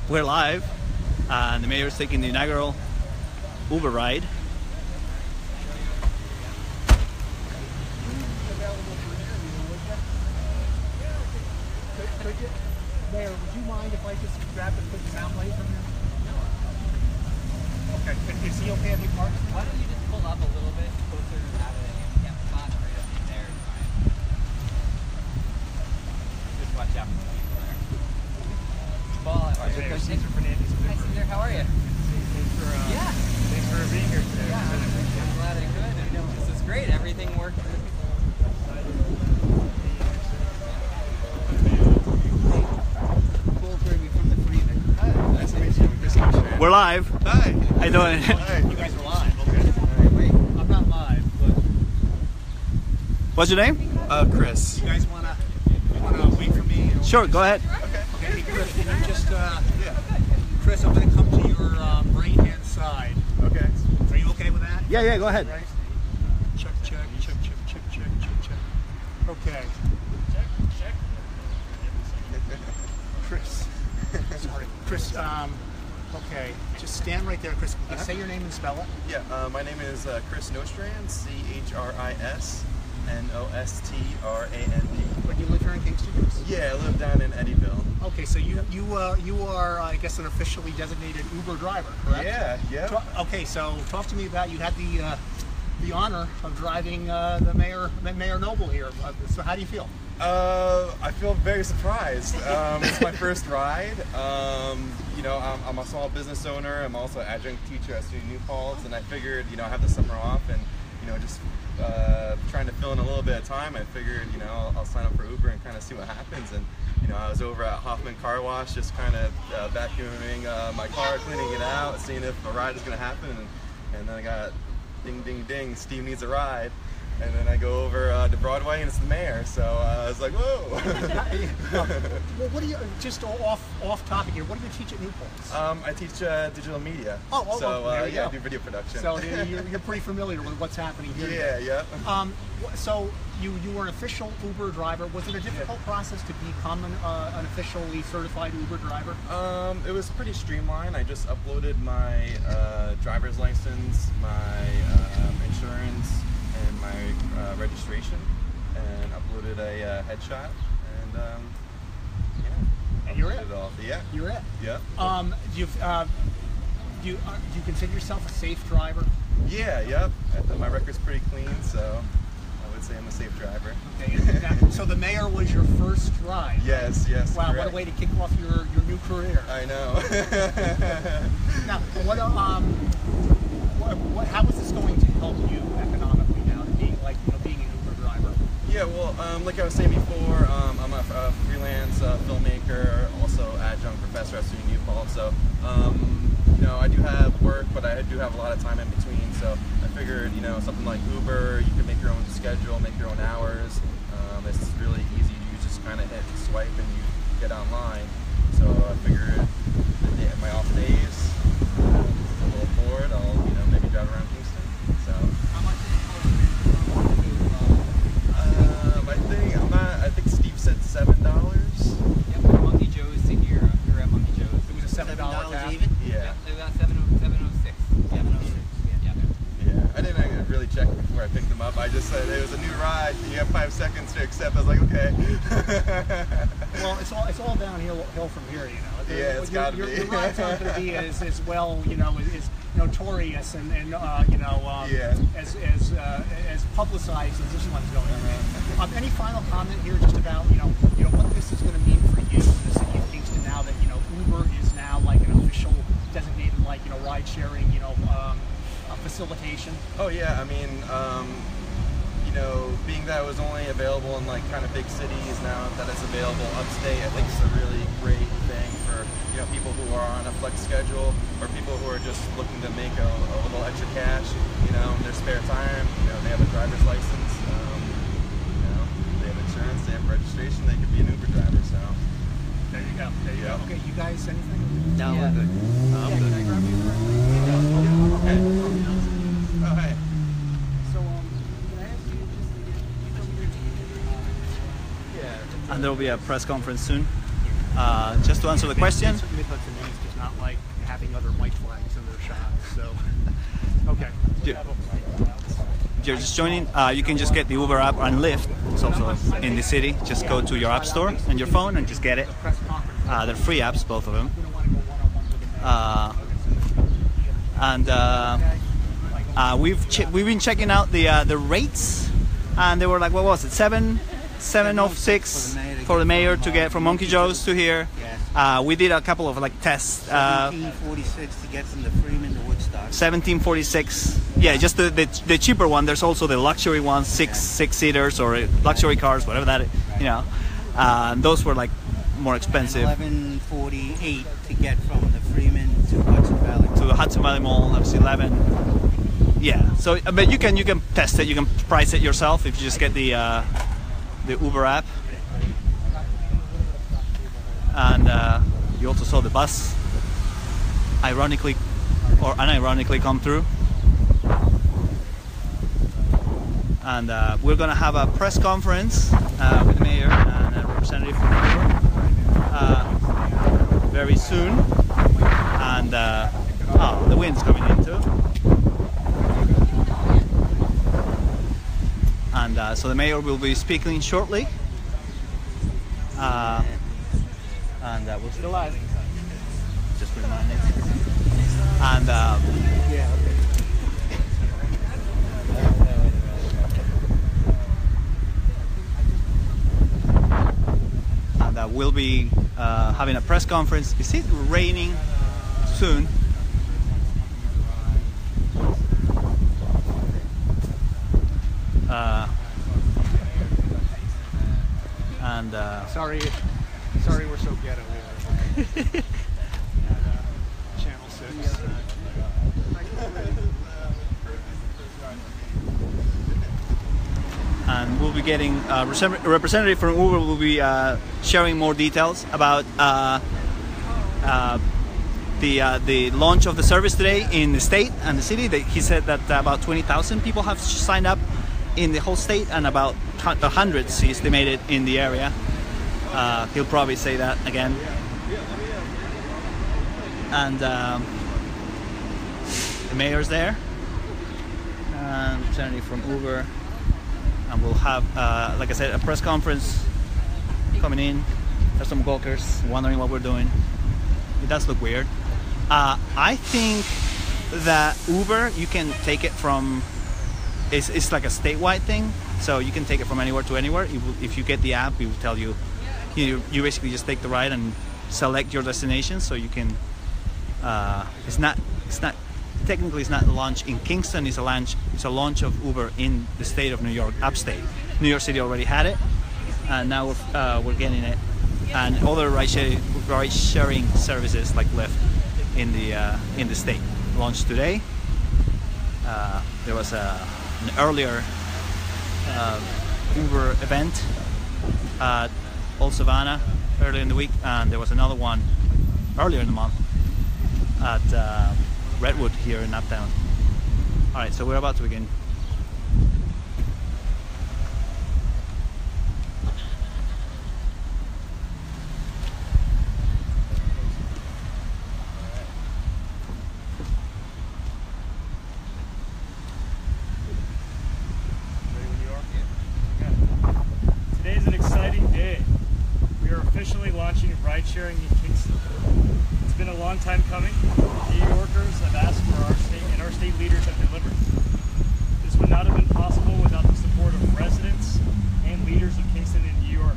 We're live, and the mayor's taking the inaugural Uber ride. Mayor, would you mind if I just grab a quick sound light from here? Okay, is he okay if he parks? Why don't you just pull up a little bit closer to that handicap spot right up in there? Just watch out for the people there. Well, thanks for Fernandez. Hi, Caesar. How are you? Thanks for being here today. Yeah, I'm glad I could. And this is great. Everything worked for the people. We're live. Hi. How you doing? Hi. You guys are live. Okay. Alright, wait. I'm not live, but What's your name? Chris. you guys wanna wait for me? Sure, go ahead. Okay, hey, Chris, can you just Chris, I'm gonna come to your right hand side. Okay. Are you okay with that? Yeah, go ahead. Right. Check. Okay. Check. Chris. Sorry. Chris, okay. Just stand right there, Chris. Can you say your name and spell it? Yeah, my name is Chris Nostrand, CHRISNOSTRAND. But you live here in Kingston? Yeah, I live down in Eddyville. Okay, so you are, I guess, an officially designated Uber driver, correct? Yeah. Okay, so talk to me about, you had the honor of driving the Mayor Noble here. So how do you feel? I feel very surprised. It's my first ride. You know, I'm a small business owner. I'm also an adjunct teacher at SUNY New Paltz, and I figured, you know, I have the summer off, and you know, just trying to fill in a little bit of time. I figured, you know, I'll sign up for Uber and kind of see what happens. And you know, I was over at Hoffman Car Wash, just kind of vacuuming my car, cleaning it out, seeing if a ride is going to happen, and then I got ding, ding, ding, Steve needs a ride. And then I go over to Broadway and it's the mayor, so I was like, whoa! Well, what do you, just off topic here, what do you teach at New Paltz? I teach digital media. So yeah, I do video production. So you're pretty familiar with what's happening here. Yeah. So you were an official Uber driver. Was it a difficult process to become an officially certified Uber driver? It was pretty streamlined. I just uploaded my driver's license, my insurance, and my registration, and uploaded a headshot, and and you're it. Yeah. You're it. Yeah. Do you consider yourself a safe driver? Yeah. My record's pretty clean, so I would say I'm a safe driver. Okay. So the mayor was your first ride. Yes. Wow, correct. what a way to kick off your new career. I know. Now, how is this going to help you economically now, being an Uber driver? Yeah, well, like I was saying before, I'm a freelance filmmaker, also adjunct professor at SUNY New Paltz. So, you know, I do have work, but I do have a lot of time in between. So I figured, you know, something like Uber, you can make your own schedule, make your own hours. It's really easy. You just kind of hit swipe and you get online. So I figured in my off days, a little bored, I'll maybe drive around Kingston. So How much is it I think Steve said $7. Yep, from Monkey Joe's to here. We're at Monkey Joe's. It was a $7 tab. Even? Yeah. Yep, they got 706. 706. Yeah. I didn't really check before I picked them up. I just said it was a new ride. You have 5 seconds to accept. I was like, okay. Well, it's all downhill from here, you know. Yeah, it's got to be. Your ride's not going to be as well, as notorious and as publicized as this one's going to be. Any final comment here, just about what this is going to mean for you in the city of Kingston now that Uber is now like an official designated ride sharing facilitation? Oh yeah, I mean, being that it was only available in like kind of big cities, now that it's available upstate, I think it's a really great thing for people who are on a flex schedule, or people who are just looking to make a little extra cash, in their spare time. They have a driver's license, they have insurance, they have registration, they could be an Uber driver. So there you go. Okay, you guys, anything? No, Yeah. we're good. I'm Can I good. grab you? okay. Oh, hey. So, can I ask you just And there will be a press conference soon. just to answer the question. Mid-Hudson East does not like having other white flags in their shots, so okay. You're just joining, you can just get the Uber app and Lyft. It's also in the city. Just go to your app store on your phone and just get it. They're free apps, both of them. We've been checking out the rates, and they were like, what was it, 706 for the mayor to get from Monkey Joe's to here. We did a couple of like tests. 1746 to get from the Freeman to Woodstock. 1746. Yeah, just the cheaper one. There's also the luxury ones, six seaters or luxury cars, whatever that is, you know. Those were like more expensive. 1148 to get from the Freeman to Hudson Valley. To the Hudson Valley Mall, that's 11. Yeah. So, but you can test it. You can price it yourself if you just get the Uber app. And you also saw the bus, ironically or unironically, come through. And we're going to have a press conference with the mayor and a representative from Uber very soon. And oh, the wind's coming in too. And so the mayor will be speaking shortly. And we're still live. Just reminding. And yeah. And we'll be having a press conference. Is it raining soon? Sorry we're so ghetto here. Channel 6. And we'll be getting a representative from Uber will be sharing more details about the launch of the service today in the state and the city. He said that about 20,000 people have signed up in the whole state, and about hundreds he estimated in the area. He'll probably say that again. And the mayor's there, and representative from Uber, and we'll have, like I said, a press conference coming in. There's some gawkers wondering what we're doing. It does look weird. I think that Uber, you can take it from, it's like a statewide thing, so you can take it from anywhere to anywhere. If you get the app, it will tell you. You basically just take the ride and select your destination, so you can. It's not technically it's not a launch in Kingston. It's a launch of Uber in the state of New York, upstate. New York City already had it, and now we're getting it, and other ride-sharing services like Lyft in the state launched today. There was an earlier Uber event at Old Savannah earlier in the week, and there was another one earlier in the month at Redwood here in Uptown. Alright, so we're about to begin. Today is an exciting day. We are officially launching ride sharing in Kingston. It's been a long time coming. New Yorkers have asked for our state, and our state leaders have delivered. This would not have been possible without the support of residents and leaders of Kingston and New York.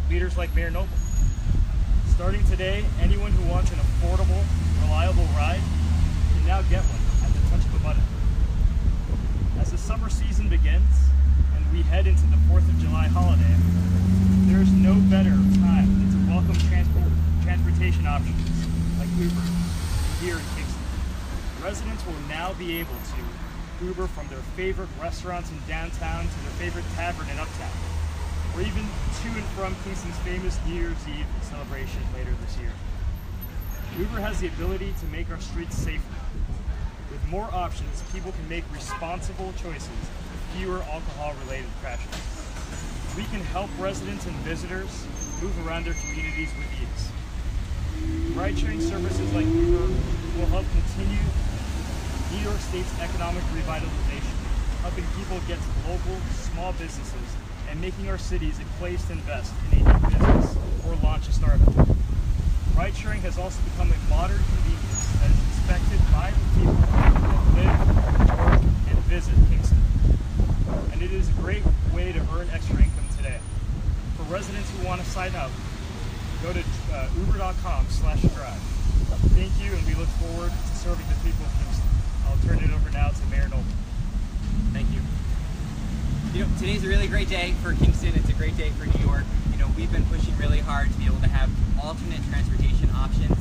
Leaders like Mayor Noble. Starting today, anyone who wants an affordable, reliable ride can now get one at the touch of a button. As the summer season begins and we head into the 4th of July holiday, there is no better time than to welcome transportation options like Uber here in Kingston. Residents will now be able to Uber from their favorite restaurants in downtown to their favorite tavern in Uptown, or even to and from Kingston's famous New Year's Eve celebration later this year. Uber has the ability to make our streets safer. With more options, people can make responsible choices with fewer alcohol-related crashes. We can help residents and visitors move around their communities with ease. Ride-sharing services like Uber will help continue New York State's economic revitalization, helping people get to local, small businesses and making our cities a place to invest in a new business or launch a startup. Ride-sharing has also become a modern convenience that is expected by the people that live, work, and visit Kingston. And it is a great way to earn extra income today. For residents who want to sign up, go to uber.com/drive. Thank you, and we look forward to serving the people of Kingston. I'll turn it over now to Mayor Noble. Thank you. You know, today's a really great day for Kingston. It's a great day for New York. You know, we've been pushing really hard to be able to have alternate transportation options.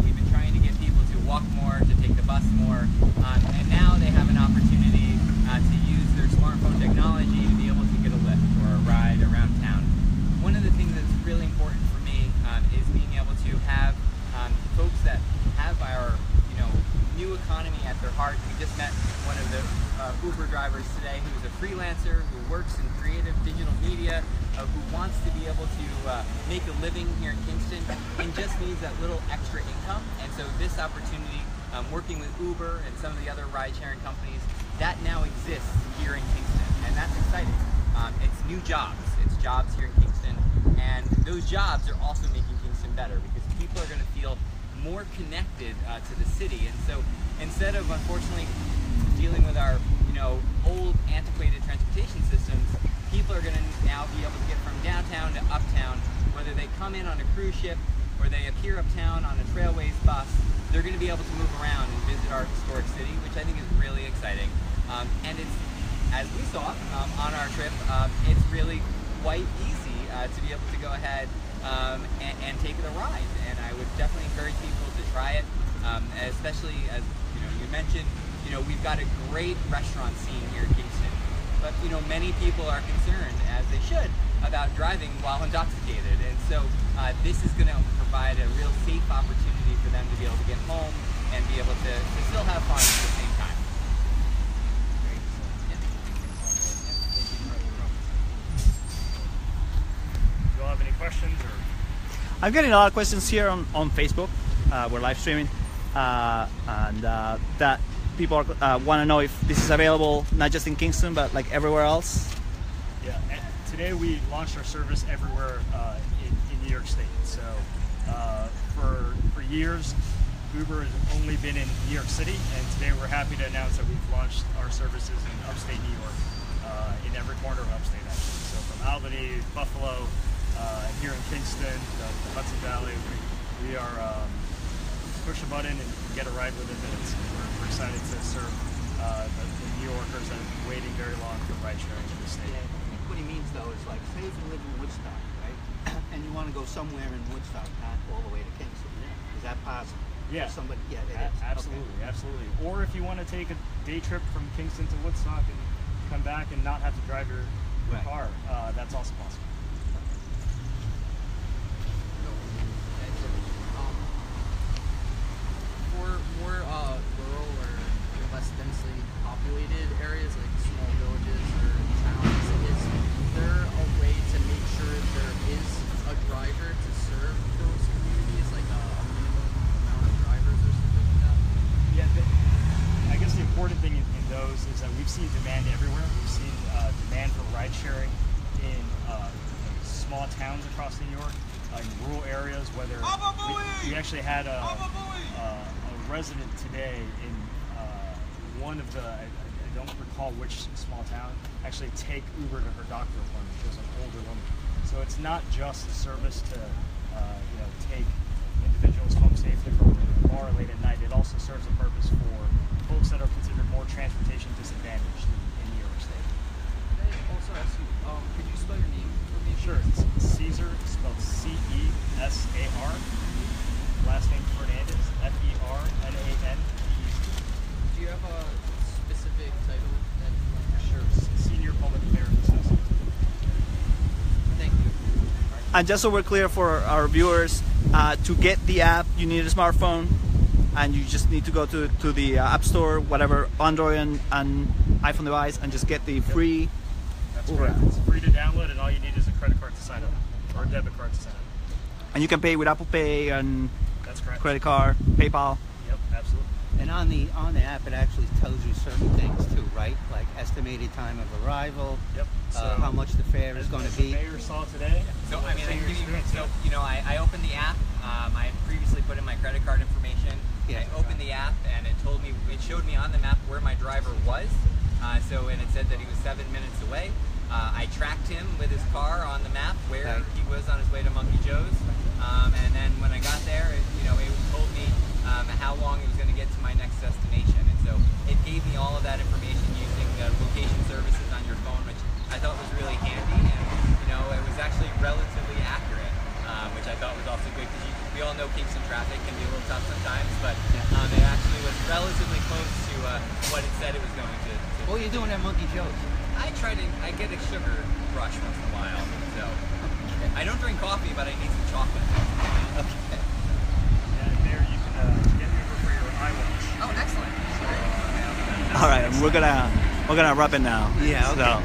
We've been trying to get people to walk more, to take the bus more, and now they have an opportunity to use their smartphone technology to be able to get a lift or a ride around town. One of the things that's really important for me is being able to have folks that have our new economy at their heart. We just met one of the Uber drivers today who's a freelancer who works in creative digital media, who wants to be able to make a living here in Kingston and just needs that little extra income. And so this opportunity, working with Uber and some of the other ride-sharing companies, that now exists here in Kingston, and that's exciting. It's new jobs. It's jobs here in Kingston, and those jobs are also making Kingston better because people are going to feel more connected to the city. And so instead of unfortunately dealing with our old antiquated transportation systems, people are going to now be able to get from downtown to uptown, whether they come in on a cruise ship or they appear uptown on a Trailways bus. They're going to be able to move around and visit our historic city, which I think is really exciting. And it's, as we saw on our trip, it's really quite easy to be able to go ahead and take the ride. And I would definitely encourage people to try it, especially as you mentioned. We've got a great restaurant scene here in Kingston, but many people are concerned, as they should, about driving while intoxicated. And so this is going to provide a real safe opportunity for them to be able to get home and be able to still have fun at the same time. Do you all have any questions? I'm getting a lot of questions here on Facebook. We're live streaming, and that people want to know if this is available not just in Kingston but like everywhere else. Yeah, and today we launched our service everywhere in New York State. So for years, Uber has only been in New York City, and today we're happy to announce that we've launched our services in Upstate New York, in every corner of Upstate actually. So from Albany, Buffalo, here in Kingston, the Hudson Valley, we are push a button and get a ride within minutes. We're excited to serve the New Yorkers that have been waiting very long for ride sharing in the state. Yeah, I think what he means though is like, say if you live in Woodstock, right? And you want to go somewhere in Woodstock, not all the way to Kingston. Is that possible? Yeah. For somebody, yeah, it is. Absolutely, Okay. absolutely. Or if you want to take a day trip from Kingston to Woodstock and come back and not have to drive your Right. car, that's also possible. For more rural or less densely populated areas like small villages or towns, is there a way to make sure there is a driver to serve those communities, like a minimum amount of drivers or something like that? Yeah, I guess the important thing in those is that we've seen demand everywhere. We've seen demand for ride sharing in small towns across New York, in rural areas, whether we actually had a resident today in one of the, I don't recall which small town, actually take Uber to her doctor appointment. She was an older woman. So it's not just a service to take individuals home safely from the bar late at night. It also serves a purpose for folks that are considered more transportation disadvantaged in New York State. Can I also ask you, could you spell your name for me? Sure, it's Caesar, spelled C-E-S-A-R. Last name Fernandez, F-E-R-N-A-N-D-E-Z. Do you have a specific title that you want to have? Sure, Senior Public Affairs Assistant. Thank you. And just so we're clear for our viewers, to get the app, you need a smartphone, and you just need to go to the App Store, whatever Android and iPhone device, and just get the free That's Uber correct. app. It's free to download, and all you need is a credit card to sign up. or debit card to send it. And you can pay with Apple Pay and That's correct. credit card, PayPal. Yep, absolutely. And on the app, it actually tells you certain things too, right? Like estimated time of arrival, Yep. how much the fare is going to As the be. mayor saw today. So I mean, same I, experience, so you know, I opened the app. I had previously put in my credit card information. Yeah. I opened the app and it showed me on the map where my driver was. And it said that he was 7 minutes away. I tracked him with his car on the map where Right. he was on his way to Monkey Joe's. And then when I got there, it told me how long it was going to get to my next destination. And so it gave me all of that information using the location services on your phone, which I thought was really handy. And it was actually relatively accurate, which I thought was also good because we all know Kingston traffic can be a little tough sometimes, but it actually was relatively close to what it said it was going to. What are you doing at Monkey Joe's? I get a sugar rush once in a while, so I don't drink coffee, but I need some chocolate. Okay. And there you can get Uber for your iWatch. Oh, excellent. All right, we're gonna wrap it now. Yeah, okay. So